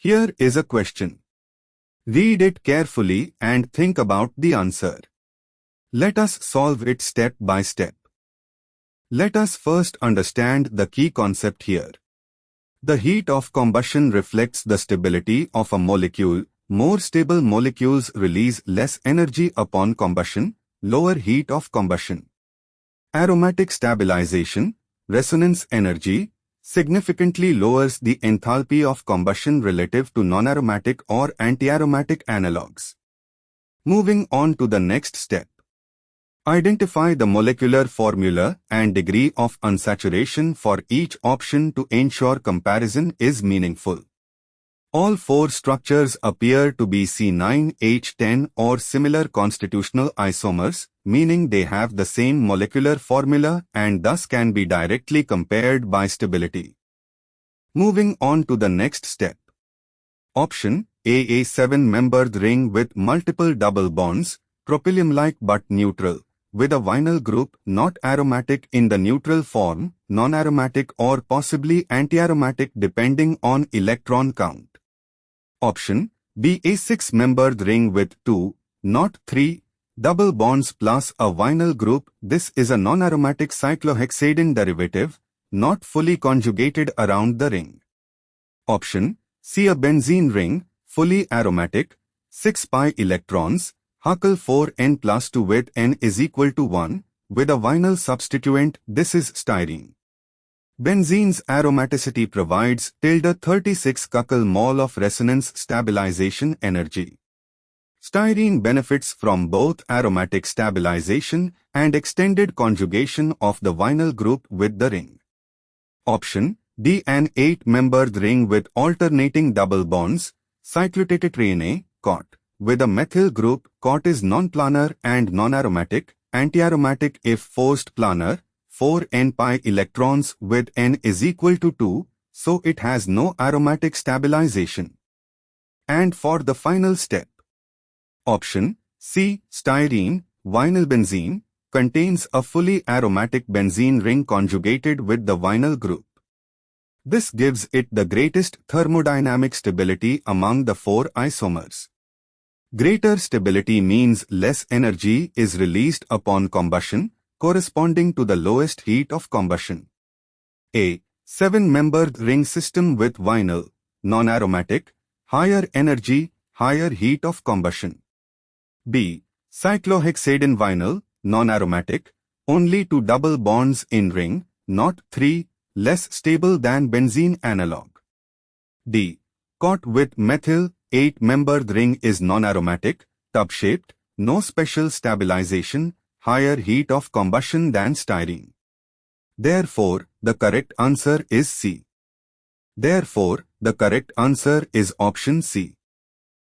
Here is a question. Read it carefully and think about the answer. Let us solve it step by step. Let us first understand the key concept here. The heat of combustion reflects the stability of a molecule. More stable molecules release less energy upon combustion, lower heat of combustion. Aromatic stabilization, resonance energy, significantly lowers the enthalpy of combustion relative to non-aromatic or anti-aromatic analogues. Moving on to the next step. Identify the molecular formula and degree of unsaturation for each option to ensure comparison is meaningful. All four structures appear to be C9H10 or similar constitutional isomers, meaning they have the same molecular formula and thus can be directly compared by stability. Moving on to the next step. Option A 7-membered ring with multiple double bonds, propylium-like but neutral, with a vinyl group not aromatic in the neutral form, non-aromatic or possibly anti-aromatic depending on electron count. Option B a 6-membered ring with 2, not 3, double bonds plus a vinyl group. This is a non-aromatic cyclohexadiene derivative, not fully conjugated around the ring. Option C a benzene ring, fully aromatic, 6 pi electrons, Huckel 4n plus 2 with n is equal to 1, with a vinyl substituent. This is styrene. Benzene's aromaticity provides 36 kcal-mole of resonance stabilization energy. Styrene benefits from both aromatic stabilization and extended conjugation of the vinyl group with the ring. Option D an 8-membered ring with alternating double bonds, cyclotetraene, COT, with a methyl group. COT is non-planar and non-aromatic, anti-aromatic if forced planar, 4n pi electrons with n is equal to 2, so it has no aromatic stabilization. And for the final step. Option C, styrene, vinyl benzene, contains a fully aromatic benzene ring conjugated with the vinyl group. This gives it the greatest thermodynamic stability among the four isomers. Greater stability means less energy is released upon combustion, corresponding to the lowest heat of combustion. A 7-membered ring system with vinyl, non-aromatic, higher energy, higher heat of combustion. B cyclohexadiene vinyl, non-aromatic, only 2 double bonds in ring, not 3, less stable than benzene analog. D COT with methyl, 8-membered ring is non-aromatic, tub-shaped, no special stabilization, higher heat of combustion than styrene. Therefore, the correct answer is C. Therefore, the correct answer is option C.